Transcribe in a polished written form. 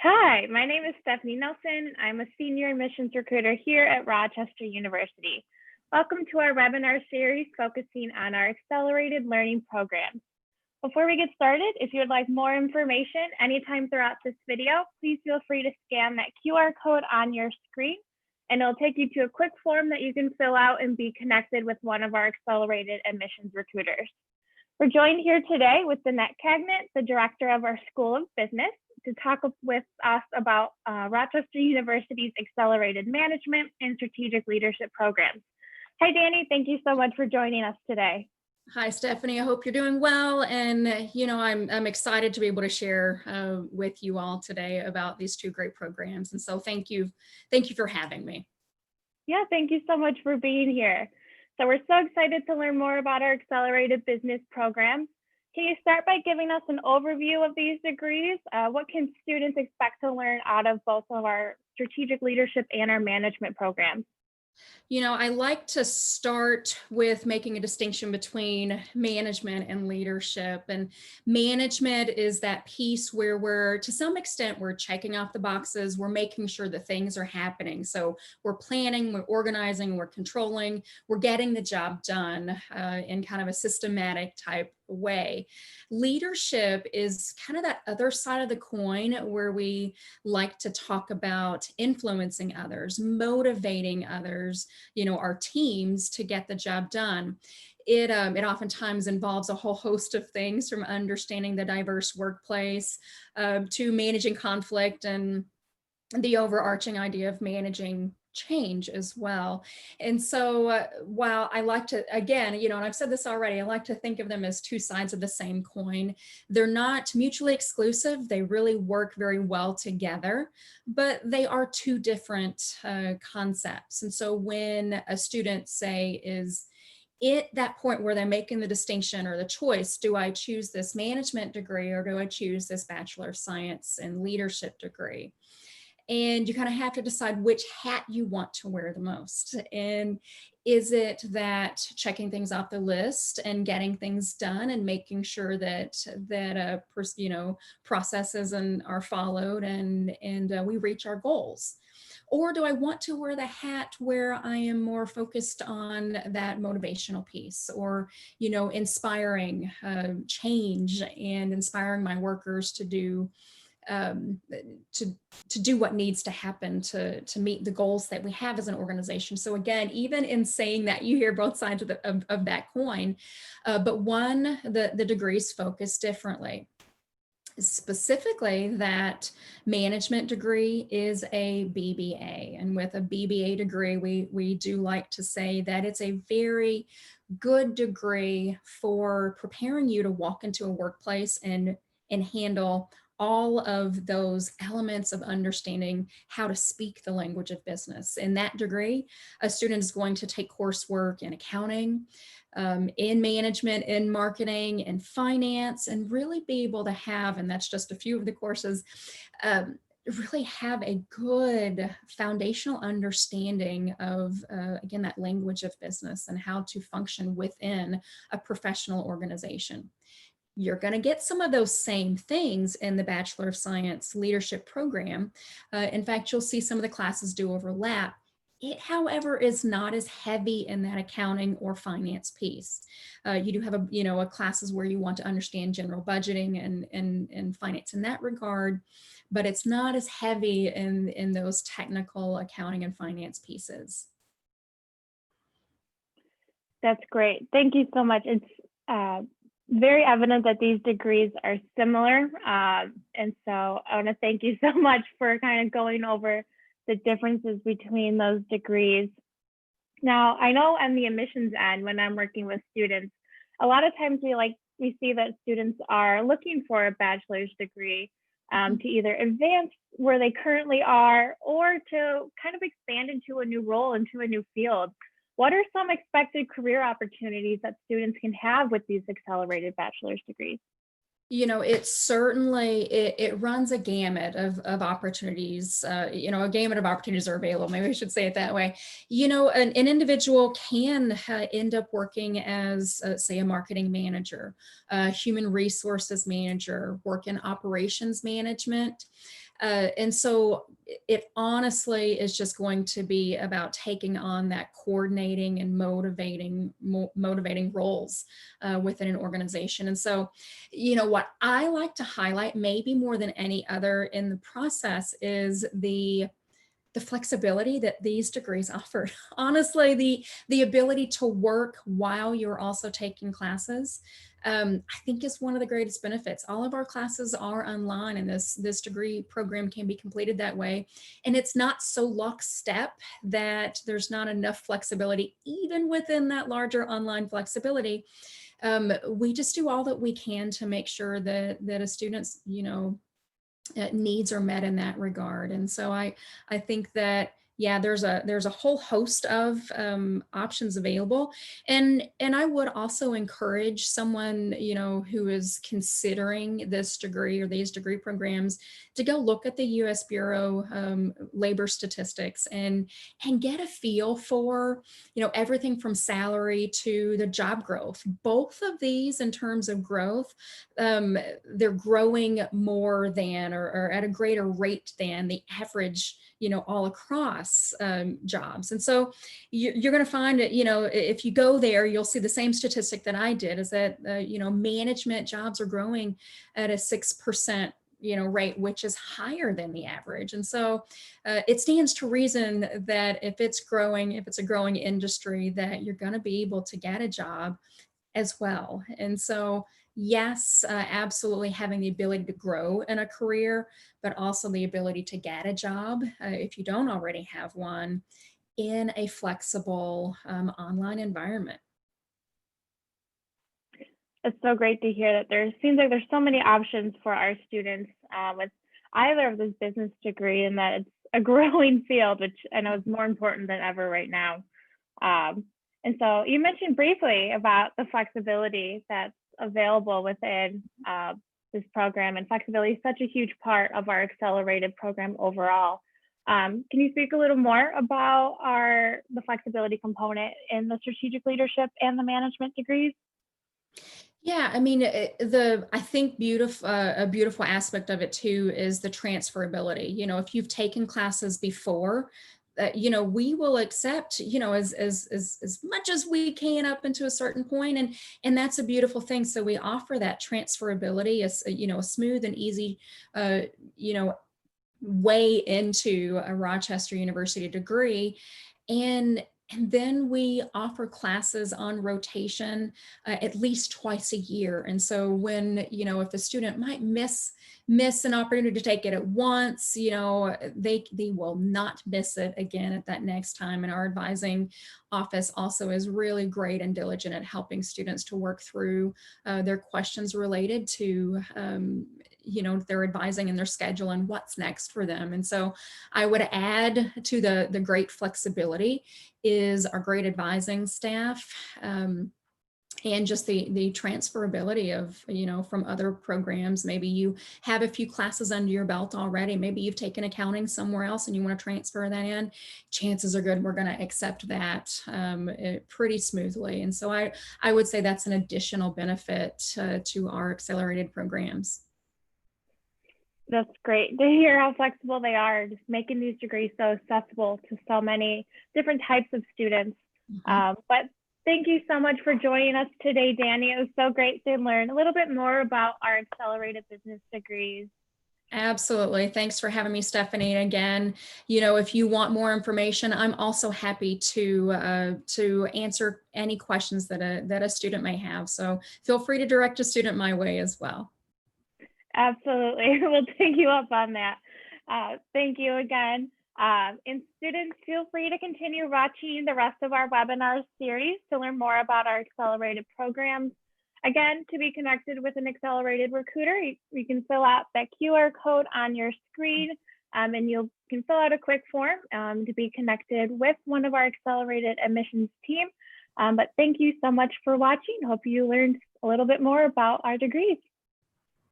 Hi, my name is Stephanie Nelson. I'm a senior admissions recruiter here at Rochester University. Welcome to our webinar series focusing on our accelerated learning programs. Before we get started, if you would like more information anytime throughout this video, please feel free to scan that QR code on your screen, and it'll take you to a quick form that you can fill out and be connected with one of our accelerated admissions recruiters. We're joined here today with Dannette Cagnet, the director of our School of Business, to talk with us about Rochester University's Accelerated Management and Strategic Leadership programs. Hi, Danny. Thank you so much for joining us today. Hi, Stephanie. I hope you're doing well. And, I'm excited to be able to share with you all today about these two great programs. And so thank you for having me. Yeah, thank you so much for being here. So we're so excited to learn more about our Accelerated Business programs. Can you start by giving us an overview of these degrees? What can students expect to learn out of both of our strategic leadership and our management programs? I like to start with making a distinction between management and leadership. And management is that piece where to some extent, we're checking off the boxes, we're making sure that things are happening. So we're planning, we're organizing, we're controlling, we're getting the job done in kind of a systematic type way. Leadership is kind of that other side of the coin where we like to talk about influencing others, motivating others, our teams to get the job done. It oftentimes involves a whole host of things, from understanding the diverse workplace to managing conflict and the overarching idea of managing change as well. And so while I like to, again, and I've said this already, I like to think of them as two sides of the same coin. They're not mutually exclusive. They really work very well together, but they are two different concepts. And so when a student, say, is at that point where they're making the distinction or the choice, do I choose this management degree or do I choose this Bachelor of Science in Leadership degree? And you kind of have to decide which hat you want to wear the most. And is it that checking things off the list and getting things done and making sure that processes are followed and we reach our goals? Or do I want to wear the hat where I am more focused on that motivational piece, or inspiring change and inspiring my workers to do what needs to happen to meet the goals that we have as an organization. So again, even in saying that, you hear both sides of that coin, but the degrees focus differently. Specifically, that management degree is a BBA, and with a BBA degree, we do like to say that it's a very good degree for preparing you to walk into a workplace and handle all of those elements of understanding how to speak the language of business. In that degree, a student is going to take coursework in accounting, in management, in marketing, in finance, and really be able to have, and that's just a few of the courses, really have a good foundational understanding of, again, that language of business and how to function within a professional organization. You're going to get some of those same things in the Bachelor of Science Leadership program. In fact, you'll see some of the classes do overlap. It, however, is not as heavy in that accounting or finance piece. You do have a classes where you want to understand general budgeting and finance in that regard, but it's not as heavy in those technical accounting and finance pieces. That's great. Thank you so much. It's very evident that these degrees are similar. And so I want to thank you so much for kind of going over the differences between those degrees. Now, I know on the admissions end, when I'm working with students, a lot of times we see that students are looking for a bachelor's degree to either advance where they currently are or to kind of expand into a new role, into a new field. What are some expected career opportunities that students can have with these accelerated bachelor's degrees? It certainly, it runs a gamut of opportunities, a gamut of opportunities are available. Maybe I should say it that way. An individual can end up working as, say, a marketing manager, a human resources manager, work in operations management. And so it honestly is just going to be about taking on that coordinating and motivating roles within an organization. And so, what I like to highlight maybe more than any other in the process is the flexibility that these degrees offer. Honestly, the ability to work while you're also taking classes, I think is one of the greatest benefits. All of our classes are online, and this degree program can be completed that way. And it's not so lockstep that there's not enough flexibility, even within that larger online flexibility. We just do all that we can to make sure that a student's, needs are met in that regard. And so I think that, yeah, there's a whole host of options available. And I would also encourage someone, who is considering this degree or these degree programs to go look at the US Bureau labor statistics and get a feel for, everything from salary to the job growth. Both of these, in terms of growth, they're growing more than or at a greater rate than the average, all across jobs. And so you're going to find that, if you go there, you'll see the same statistic that I did, is that, management jobs are growing at a 6%, rate, which is higher than the average. And so it stands to reason that if it's a growing industry, that you're going to be able to get a job as well. And so, yes, absolutely having the ability to grow in a career, but also the ability to get a job if you don't already have one in a flexible online environment. It's so great to hear that there seems like there's so many options for our students with either of this business degree, and that it's a growing field, which I know is more important than ever right now. And so you mentioned briefly about the flexibility that's available within this program, and flexibility is such a huge part of our accelerated program overall. Can you speak a little more about the flexibility component in the strategic leadership and the management degrees? Yeah, I mean, I think a beautiful aspect of it too is the transferability. If you've taken classes before, we will accept, as much as we can up into a certain point, and that's a beautiful thing. So we offer that transferability, as a smooth and easy, way into a Rochester University degree. And then we offer classes on rotation at least twice a year. And so when, if the student might miss an opportunity to take it at once, they will not miss it again at that next time. And our advising office also is really great and diligent at helping students to work through their questions related to their advising and their schedule and what's next for them. And so I would add to the great flexibility is our great advising staff, and just the transferability of, from other programs. Maybe you have a few classes under your belt already. Maybe you've taken accounting somewhere else and you want to transfer that in. Chances are good we're going to accept that pretty smoothly. And so I would say that's an additional benefit to our accelerated programs. That's great to hear how flexible they are, just making these degrees so accessible to so many different types of students. But thank you so much for joining us today, Danny. It was so great to learn a little bit more about our accelerated business degrees. Absolutely. Thanks for having me, Stephanie. And again, if you want more information, I'm also happy to answer any questions that a student may have. So feel free to direct a student my way as well. Absolutely. We'll take you up on that. Thank you again. And students, feel free to continue watching the rest of our webinar series to learn more about our accelerated programs. Again, to be connected with an accelerated recruiter, you can fill out that QR code on your screen, and you can fill out a quick form to be connected with one of our accelerated admissions team. But thank you so much for watching. Hope you learned a little bit more about our degrees.